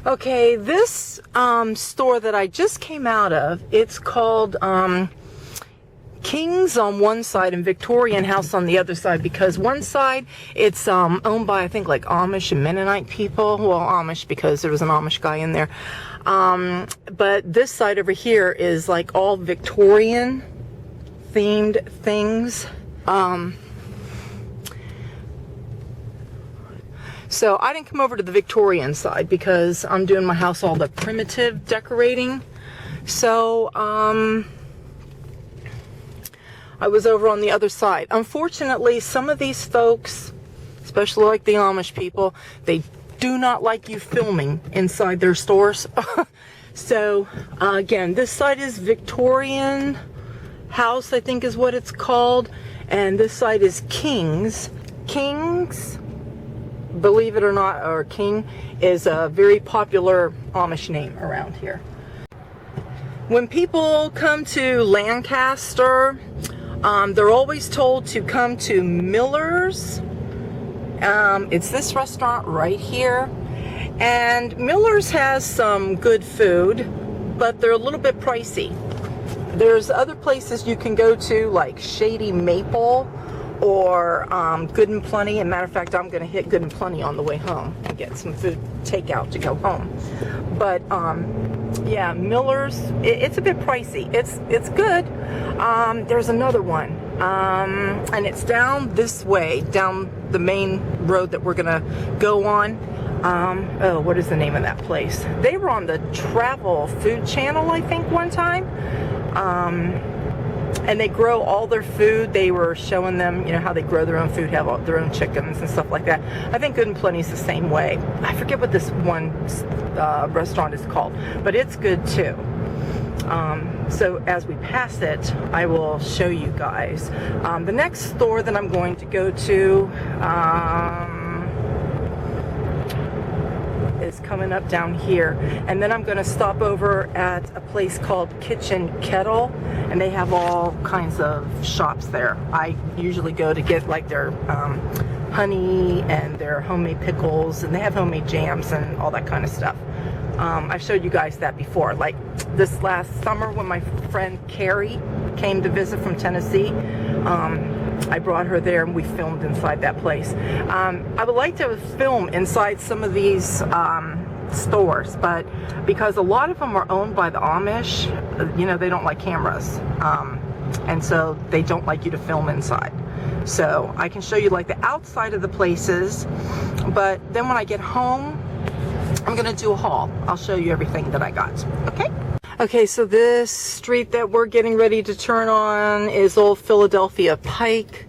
Okay, this store that I just came out of, it's called King's on one side and Victorian House on the other side, because one side it's owned by, I think, like Amish and Mennonite people. Well, Amish because there was an Amish guy in there. But this side over here is like all Victorian themed things. So I didn't come over to the Victorian side because I'm doing my house all the primitive decorating. So I was over on the other side. Unfortunately, some of these folks, especially like the Amish people, they do not like you filming inside their stores. So again, this side is Victorian House, I think is what it's called, and this side is King's. King's, believe it or not, or King, is a very popular Amish name around here. When people come to Lancaster, they're always told to come to Miller's. It's this restaurant right here. And Miller's has some good food, but they're a little bit pricey. There's other places you can go to, like Shady Maple or Good and Plenty. And matter of fact, I'm going to hit Good and Plenty on the way home and get some food takeout to go home. But yeah, Miller's, it's a bit pricey. It's good. There's another one, and it's down this way, down the main road that we're gonna go on. Oh, what is the name of that place? They were on the Travel Food Channel, I think, one time. And they grow all their food. They were showing them, you know, how they grow their own food, have all their own chickens and stuff like that. I think Good and Plenty's the same way. I forget what this one restaurant is called, but it's good too. So as we pass it, I will show you guys. The next store that I'm going to go to is coming up down here, and then I'm going to stop over at a place called Kitchen Kettle, and they have all kinds of shops there. I usually go to get like their honey and their homemade pickles, and they have homemade jams and all that kind of stuff. I've showed you guys that before, like this last summer when my friend Carrie came to visit from Tennessee. I brought her there and we filmed inside that place. I would like to film inside some of these stores, but because a lot of them are owned by the Amish, you know, they don't like cameras. And so they don't like you to film inside. So I can show you like the outside of the places, but then when I get home, I'm gonna do a haul. I'll show you everything that I got, okay? Okay, so this street that we're getting ready to turn on is Old Philadelphia Pike.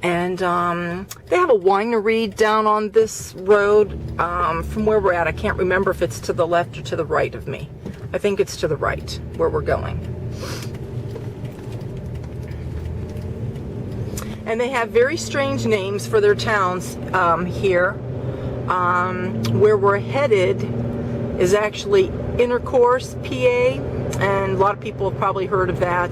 And they have a winery down on this road from where we're at. I can't remember if it's to the left or to the right of me. I think it's to the right where we're going. And they have very strange names for their towns here. Where we're headed is actually Intercourse, PA, and a lot of people have probably heard of that.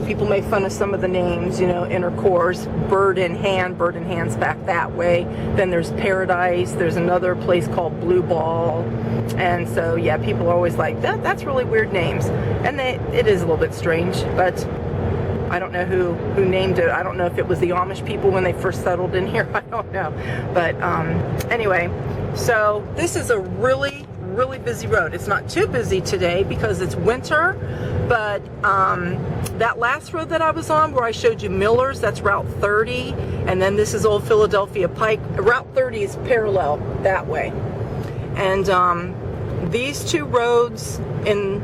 People make fun of some of the names, you know, Intercourse, Bird in Hand's back that way. Then there's Paradise, there's another place called Blue Ball. And so, yeah, people are always like, that's really weird names. And it is a little bit strange, but I don't know who named it. I don't know if it was the Amish people when they first settled in here. I don't know. But anyway, so this is a really busy road. It's not too busy today because it's winter, but that last road that I was on where I showed you Miller's, that's Route 30, and then this is Old Philadelphia Pike. Route 30 is parallel that way. And these two roads in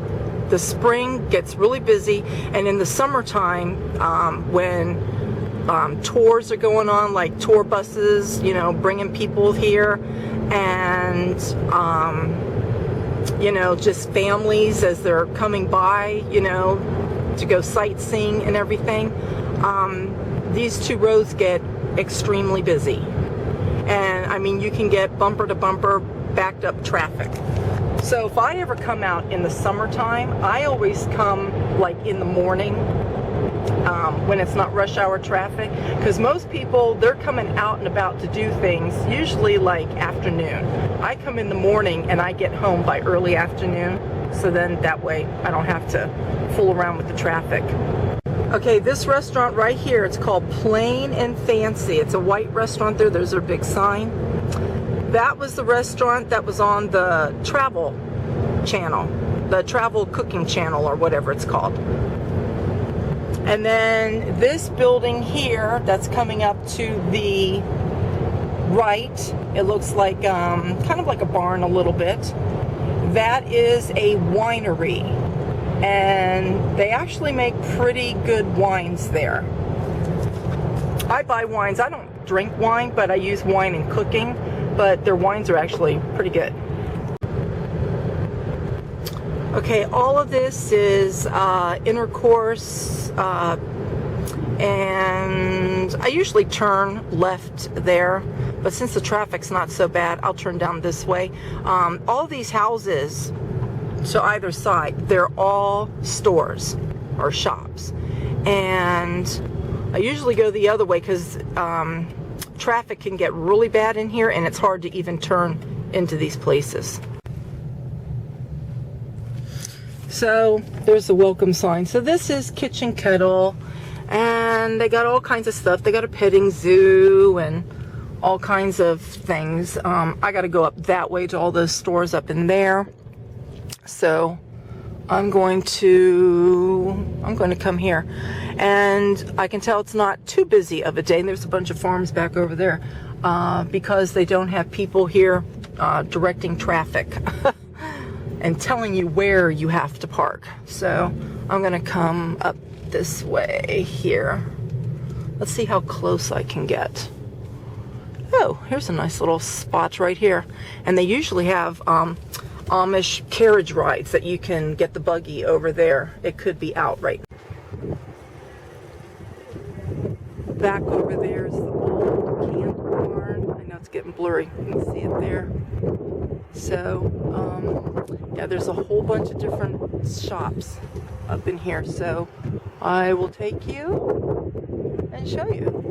the spring gets really busy, and in the summertime when tours are going on, like tour buses, you know, bringing people here, and you know, just families as they're coming by, you know, to go sightseeing and everything, these two roads get extremely busy. And I mean, you can get bumper to bumper backed up traffic. So if I ever come out in the summertime, I always come like in the morning, when it's not rush hour traffic, because most people, they're coming out and about to do things usually like afternoon. I come in the morning and I get home by early afternoon, so then that way I don't have to fool around with the traffic. Okay, this restaurant right here, it's called Plain and Fancy. It's a white restaurant there. There's their big sign. That was the restaurant that was on the travel channel, the travel cooking channel, or whatever it's called. And then this building here that's coming up to the right, it looks like kind of like a barn a little bit. That is a winery, and they actually make pretty good wines there. I buy wines. I don't drink wine, but I use wine in cooking, but their wines are actually pretty good. Okay, all of this is Intercourse, and I usually turn left there, but since the traffic's not so bad, I'll turn down this way. All these houses to either side, they're all stores or shops, and I usually go the other way because traffic can get really bad in here, and it's hard to even turn into these places. So there's the welcome sign. So this is Kitchen Kettle, and they got all kinds of stuff. They got a petting zoo and all kinds of things. I got to go up that way to all those stores up in there. So I'm going to come here, and I can tell it's not too busy of a day. And there's a bunch of farms back over there because they don't have people here directing traffic and telling you where you have to park. So I'm gonna come up this way here. Let's see how close I can get. Oh, here's a nice little spot right here. And they usually have Amish carriage rides that you can get the buggy over there. It could be out right now. Back over there is the old candle barn. I know it's getting blurry. You can see it there. So, yeah, there's a whole bunch of different shops up in here. So I will take you and show you.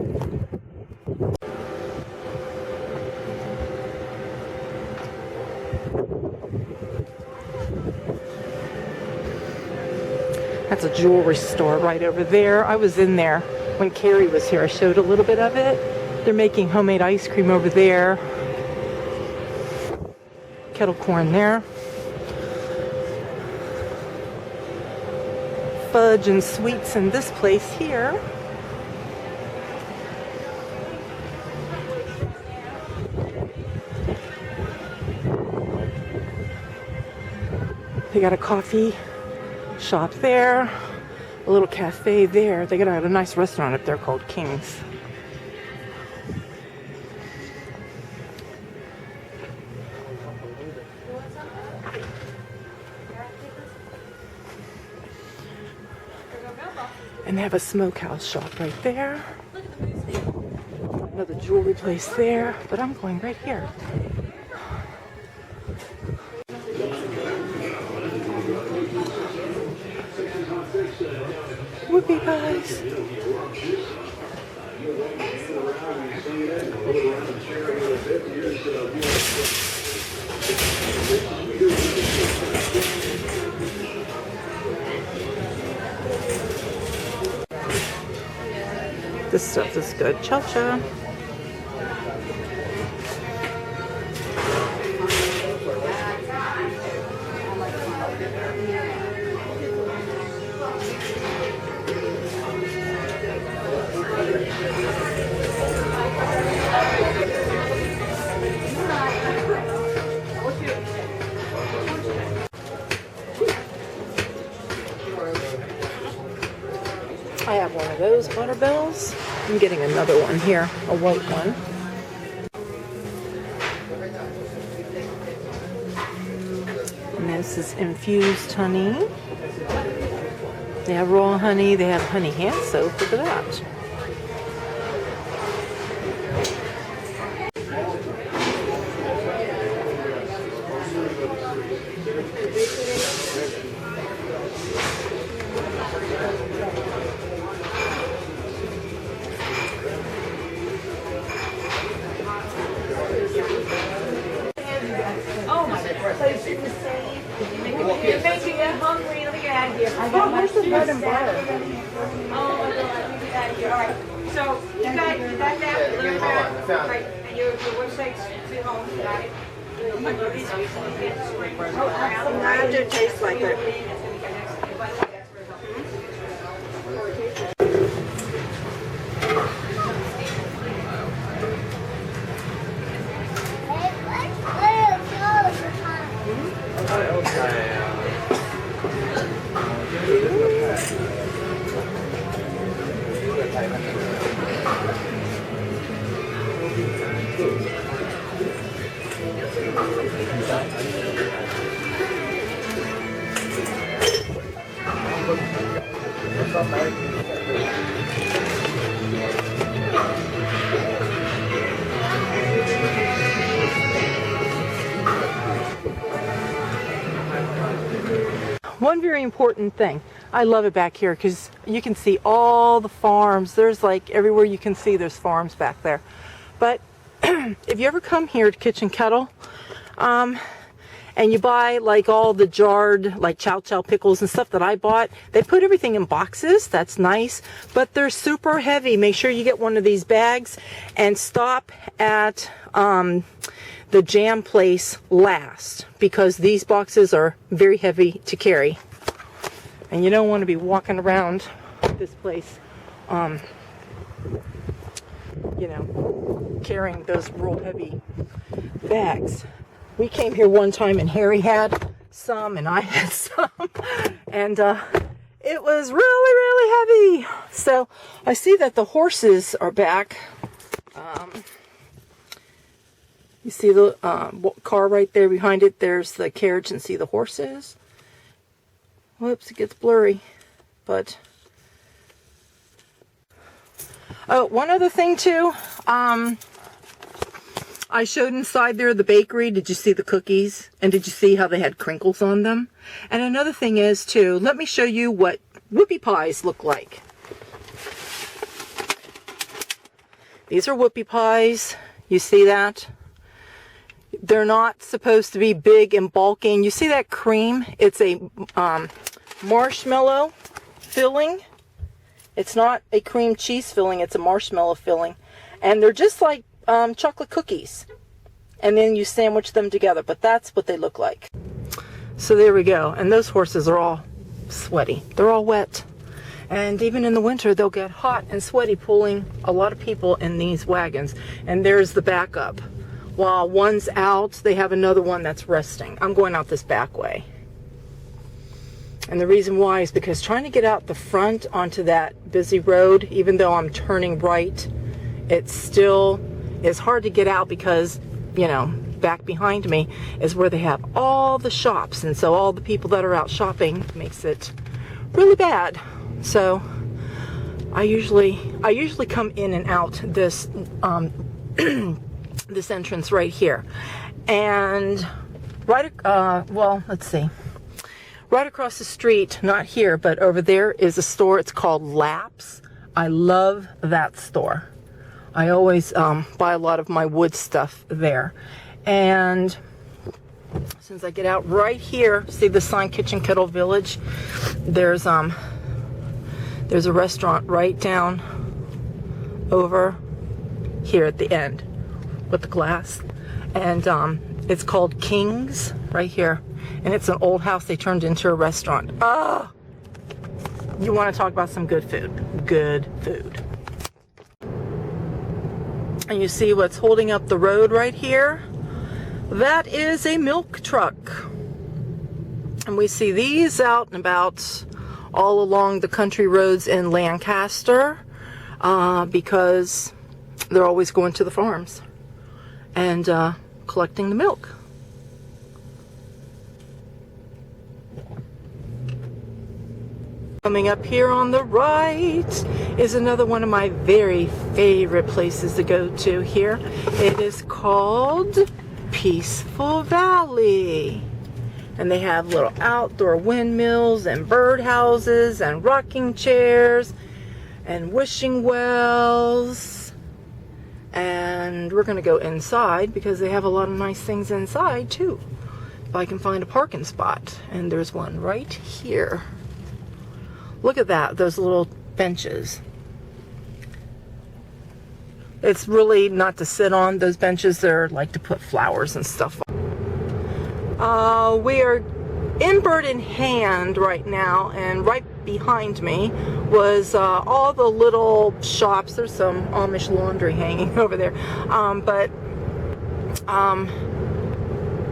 That's a jewelry store right over there. I was in there when Carrie was here. I showed a little bit of it. They're making homemade ice cream over there. Kettle corn there. Fudge and sweets in this place here. They got a coffee shop there, a little cafe there. They got a nice restaurant up there called King's. And they have a smokehouse shop right there. Another jewelry place there, but I'm going right here. Whoopee guys. This stuff is good. Cha-cha. I have one of those butterbells. I'm getting another one here, a white one. And this is infused honey. They have raw honey. They have honey hand soap. Look at that. bread and butter. So you got that little right, and your website's to home tonight. How do it taste like it? One very important thing, I love it back here because you can see all the farms. There's like everywhere you can see there's farms back there. But if you ever come here to Kitchen Kettle and you buy like all the jarred like chow chow pickles and stuff that I bought, they put everything in boxes. That's nice, but they're super heavy. Make sure you get one of these bags and stop at the jam place last, because these boxes are very heavy to carry and you don't want to be walking around this place you know, carrying those real heavy bags. We came here one time and Harry had some and I had some and it was really heavy. So I see that the horses are back. You see the car right there behind it. There's the carriage and see the horses. Whoops, it gets blurry. But, oh, one other thing too. I showed inside there the bakery. Did you see the cookies? And did you see how they had crinkles on them? And another thing is too, let me show you what whoopie pies look like. These are whoopie pies. You see that? They're not supposed to be big and bulky. And you see that cream? It's a marshmallow filling. It's not a cream cheese filling. It's a marshmallow filling. And they're just like chocolate cookies. And then you sandwich them together. But that's what they look like. So there we go. And those horses are all sweaty. They're all wet. And even in the winter, they'll get hot and sweaty pulling a lot of people in these wagons. And there's the backup. While one's out, they have another one that's resting. I'm going out this back way. And the reason why is because trying to get out the front onto that busy road, even though I'm turning right, it still is hard to get out because, you know, back behind me is where they have all the shops. And so all the people that are out shopping makes it really bad. So I usually come in and out this this entrance right here, and right well, let's see, right across the street, not here but over there, is a store. It's called Laps. I love that store. I always buy a lot of my wood stuff there. And since I get out right here, see the sign Kitchen Kettle Village, there's a restaurant right down over here at the end with the glass, and it's called King's right here, and it's an old house they turned into a restaurant. You want to talk about some good food. And you see what's holding up the road right here? That is a milk truck. And we see these out and about all along the country roads in Lancaster because they're always going to the farms and collecting the milk. Coming up here on the right is another one of my very favorite places to go to here. It is called Peaceful Valley. And they have little outdoor windmills and birdhouses and rocking chairs and wishing wells. And we're going to go inside because they have a lot of nice things inside too. If I can find a parking spot. And there's one right here. Look at that, those little benches. It's really not to sit on. Those benches, they're like to put flowers and stuff on. We are in Bird in Hand right now, and right behind me was all the little shops. There's some Amish laundry hanging over there.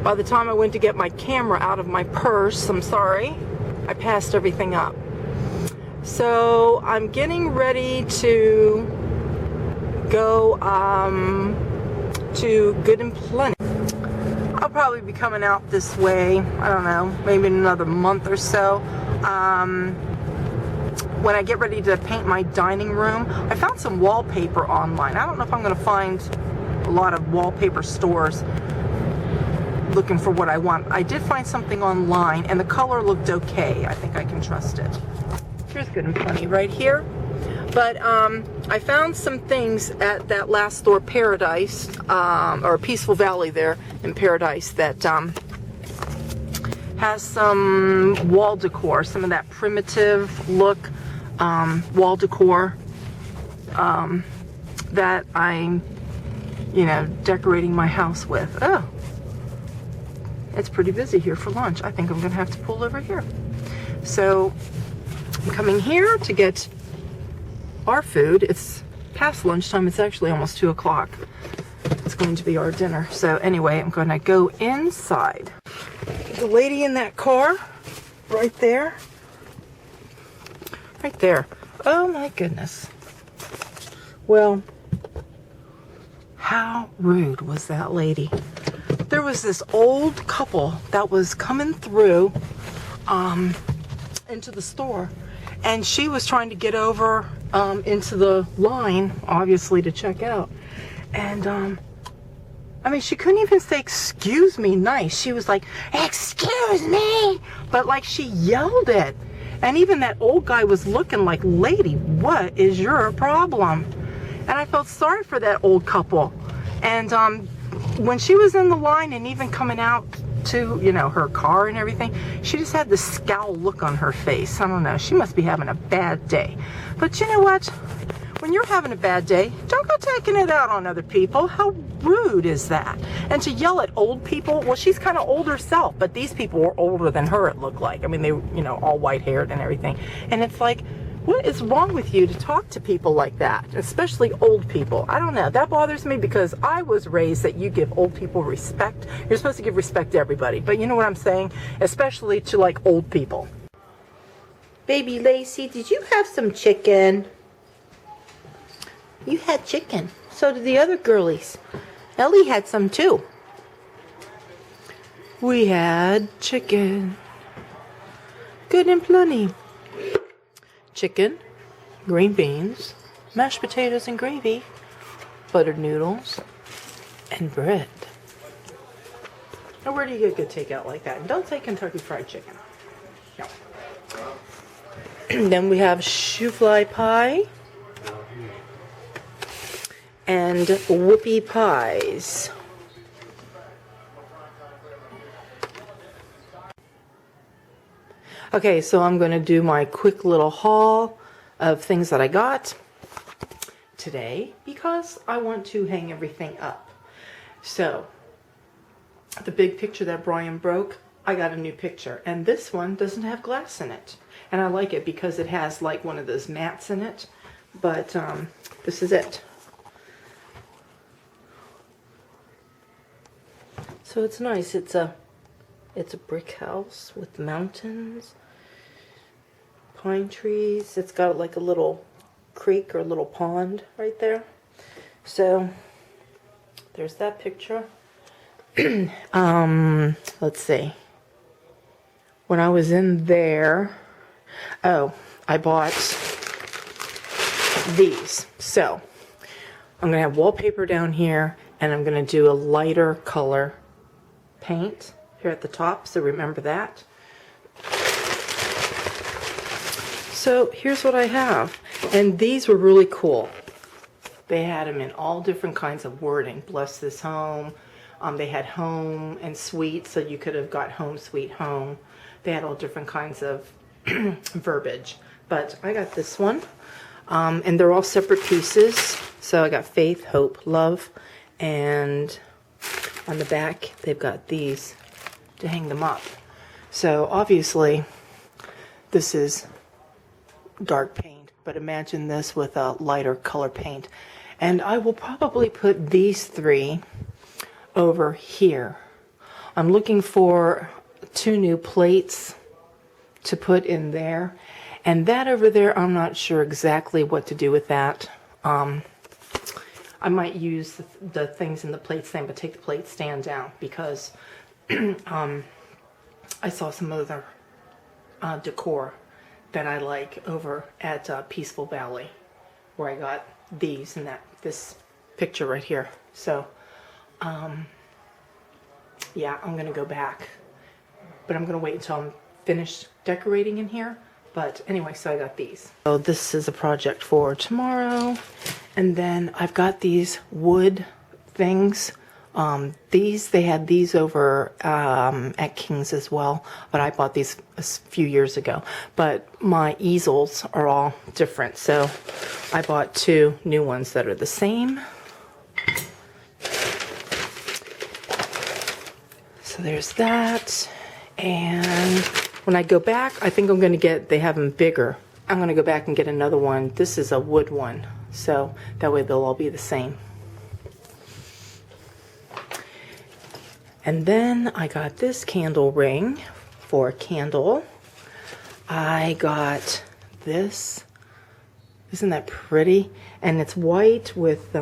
By the time I went to get my camera out of my purse, I'm sorry, I passed everything up. So I'm getting ready to go to Good and Plenty. I'll probably be coming out this way, I don't know, maybe in another month or so. When I get ready to paint my dining room, I found some wallpaper online. I don't know if I'm going to find a lot of wallpaper stores looking for what I want. I did find something online, and the color looked okay. I think I can trust it. Here's Good and Plenty right here. But I found some things at that last store, Paradise, or Peaceful Valley there in Paradise, that has some wall decor, some of that primitive look wall decor that I'm, decorating my house with. Oh, it's pretty busy here for lunch. I think I'm going to have to pull over here. So I'm coming here to get our food. It's past lunchtime. It's actually almost 2 o'clock. It's going to be our dinner. So anyway, I'm going to go inside. The lady in that car, right there. Right there. Oh my goodness. Well, how rude was that lady? There was this old couple that was coming through into the store, and she was trying to get over into the line, obviously, to check out. And I mean, she couldn't even say excuse me nice. She was like, excuse me, but like she yelled it. And even that old guy was looking like, lady, what is your problem? And I felt sorry for that old couple. And when she was in the line and even coming out to, her car and everything, she just had this scowl look on her face. I don't know. She must be having a bad day. But you know what? When you're having a bad day, don't go taking it out on other people. How rude is that? And to yell at old people, well, she's kind of old herself, but these people were older than her, it looked like. I mean, they were, all white-haired and everything. And it's like, what is wrong with you to talk to people like that, especially old people? I don't know. That bothers me because I was raised that you give old people respect. You're supposed to give respect to everybody, but you know what I'm saying? Especially to, like, old people. Baby Lacey, did you have some chicken? You had chicken. So did the other girlies. Ellie had some too. We had chicken. Good and plenty. Chicken, green beans, mashed potatoes and gravy, buttered noodles, and bread. Now where do you get good takeout like that? And don't say Kentucky Fried Chicken. No. Then we have shoe-fly pie and whoopie pies. Okay, so I'm going to do my quick little haul of things that I got today because I want to hang everything up. So, the big picture that Brian broke, I got a new picture. And this one doesn't have glass in it. And I like it because it has like one of those mats in it. But this is it. So it's nice. It's a brick house with mountains, pine trees. It's got like a little creek or a little pond right there. So there's that picture. Let's see. When I was in there, I bought these. So I'm going to have wallpaper down here, and I'm going to do a lighter color paint here at the top, so remember that. So here's what I have, and these were really cool. They had them in all different kinds of wording. Bless this home. They had home and sweet, so you could have got home sweet home. They had all different kinds of verbiage. but I got this one. And they're all separate pieces. So I got faith, hope, love, and on the back they've got these to hang them up. So obviously this is dark paint, but imagine this with a lighter color paint. And I will probably put these three over here. I'm looking for 2 new plates to put in there. And that over there, I'm not sure exactly what to do with that. I might use the things in the plate stand, but take the plate stand down because I saw some other decor that I like over at Peaceful Valley, where I got these and this picture right here. So, yeah, I'm gonna go back, but I'm gonna wait until I'm finished decorating in here. But anyway, so I got these. So this is a project for tomorrow. And then I've got these wood things. They had these over at King's as well, but I bought these a few years ago. But my easels are all different, so I bought 2 new ones that are the same. So there's that. And when I go back, I think I'm going to they have them bigger. I'm going to go back and get another one. This is a wood one, so that way they'll all be the same. And then I got this candle ring for a candle. I got this. Isn't that pretty? And it's white with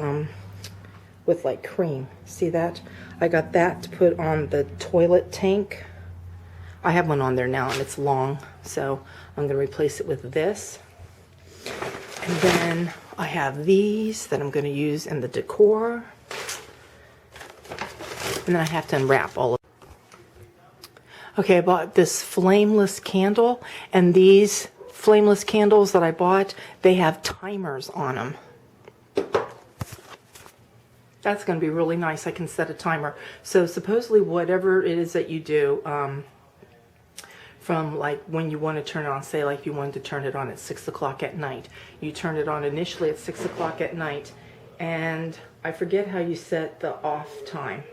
like cream. See that? I got that to put on the toilet tank. I have one on there now and it's long, so I'm going to replace it with this. And then I have these that I'm going to use in the decor. And then I have to unwrap all of them. Okay, I bought this flameless candle, and these flameless candles that I bought, they have timers on them. That's going to be really nice. I can set a timer. So supposedly whatever it is that you do, from like when you want to turn it on, say like you wanted to turn it on at 6 o'clock at night. You turn it on initially at 6 o'clock at night, and I forget how you set the off time.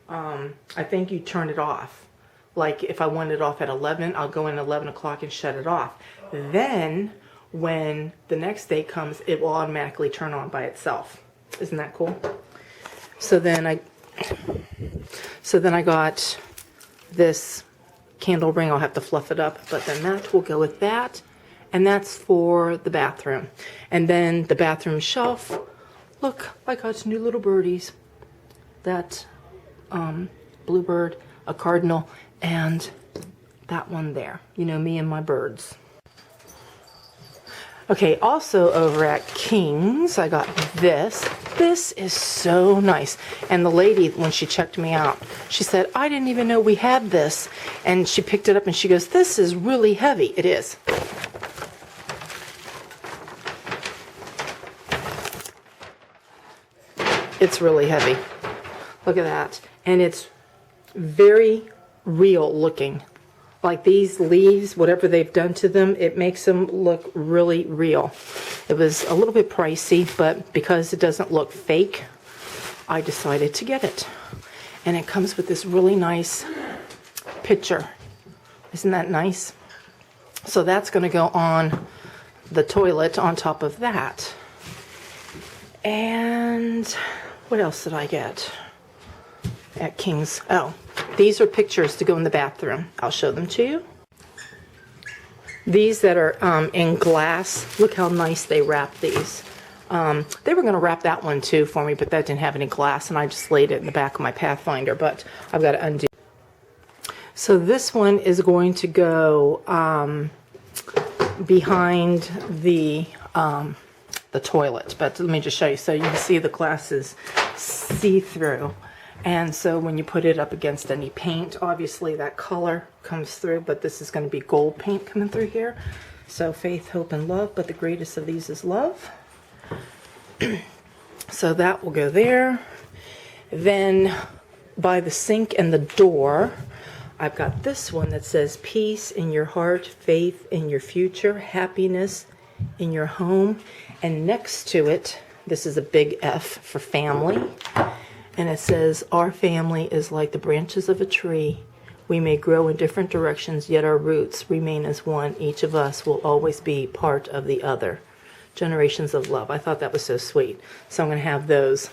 I think you turn it off. Like if I want it off at 11, I'll go in 11 o'clock and shut it off. Then when the next day comes, it will automatically turn on by itself. Isn't that cool? So then I got this candle ring. I'll have to fluff it up, but then that will go with that, and that's for the bathroom. And then the bathroom shelf, look, I got new little birdies. That bluebird, a cardinal, and that one there. You know me and my birds. Okay, also over at King's, I got this. This is so nice. And the lady, when she checked me out, she said, I didn't even know we had this. And she picked it up and she goes, this is really heavy. It is. It's really heavy. Look at that. And it's very real looking. Like these leaves, whatever they've done to them, it makes them look really real. It was a little bit pricey, but because it doesn't look fake, I decided to get it. And it comes with this really nice picture. Isn't that nice? So that's going to go on the toilet on top of that. And what else did I get at King's? Oh, these are pictures to go in the bathroom. I'll show them to you. These that are in glass, look how nice they wrap these. They were going to wrap that one too for me, but that didn't have any glass, and I just laid it in the back of my Pathfinder, but I've got to undo. So this one is going to go behind the toilet, but let me just show you. So you can see the glass is see-through. And so when you put it up against any paint, obviously that color comes through, but this is going to be gold paint coming through here. So faith, hope, and love, but the greatest of these is love. So that will go there. Then by the sink and the door, I've got this one that says peace in your heart, faith in your future, happiness in your home. And next to it, this is a big F for family. And it says, our family is like the branches of a tree. We may grow in different directions, yet our roots remain as one. Each of us will always be part of the other. Generations of love. I thought that was so sweet. So I'm going to have those.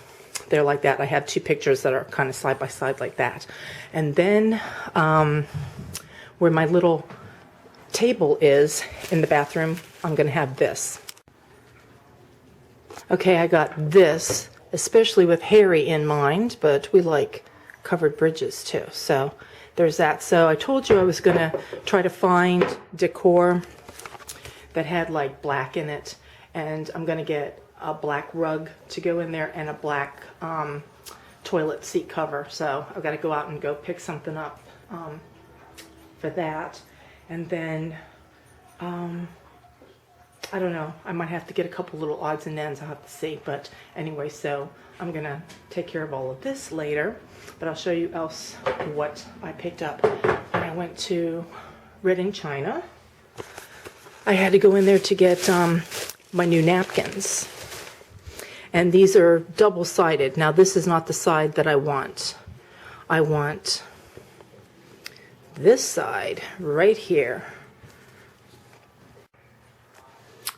They're like that. I have two pictures that are kind of side by side like that. And then where my little table is in the bathroom, I'm going to have this. Okay, I got this, especially with Harry in mind, but we like covered bridges too. So there's that. So I told you I was going to try to find decor that had like black in it. And I'm going to get a black rug to go in there and a black toilet seat cover. So I've got to go out and go pick something up for that. And then, I don't know, I might have to get a couple little odds and ends. I'll have to see. But anyway, so I'm going to take care of all of this later. But I'll show you else what I picked up. When I went to Reading, China, I had to go in there to get my new napkins. And these are double-sided. Now this is not the side that I want. I want this side right here.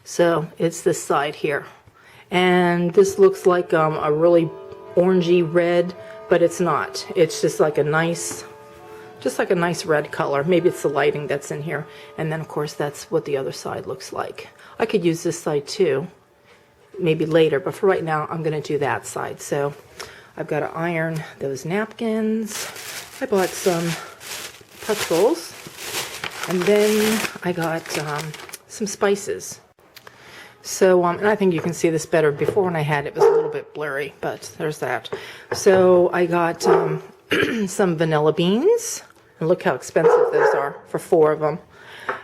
So it's this side here. And this looks like a really orangey red, but it's not. It's just like a nice red color. Maybe it's the lighting that's in here. And then of course that's what the other side looks like. I could use this side too, maybe later, but for right now I'm going to do that side. So I've got to iron those napkins. I bought some pretzels, and then I got some spices. So, and I think you can see this better. Before when I had it, it was a little bit blurry, but there's that. So I got some vanilla beans, and look how expensive those are for 4 of them.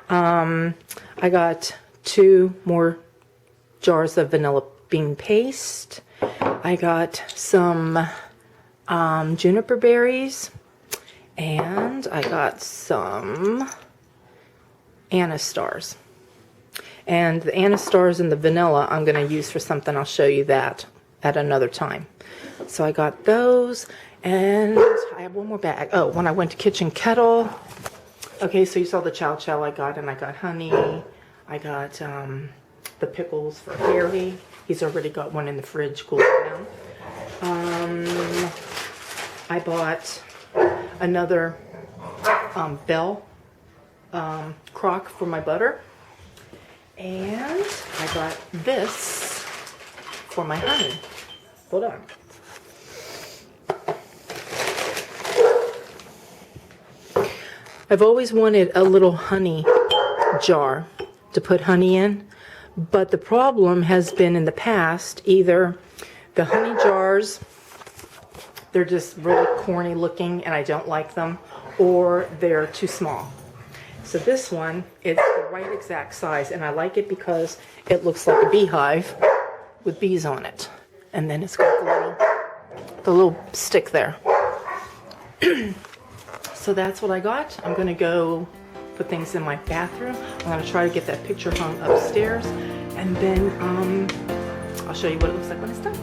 I got 2 more jars of vanilla bean paste. I got some juniper berries, and I got some anise stars. And the anise stars and the vanilla I'm going to use for something. I'll show you that at another time. So I got those, and I have one more bag. Oh, when I went to Kitchen Kettle. Okay, so you saw the chow chow I got, and I got honey. I got the pickles for Harry. He's already got one in the fridge cooling down. I bought another Bell crock for my butter. And I got this for my honey. Hold on. I've always wanted a little honey jar to put honey in, but the problem has been in the past, either the honey jars, they're just really corny looking and I don't like them, or they're too small. So this one, it's the right exact size, and I like it because it looks like a beehive with bees on it. And then it's got the little stick there. So that's what I got. I'm going to go put things in my bathroom. I'm going to try to get that picture hung upstairs, and then I'll show you what it looks like when it's done.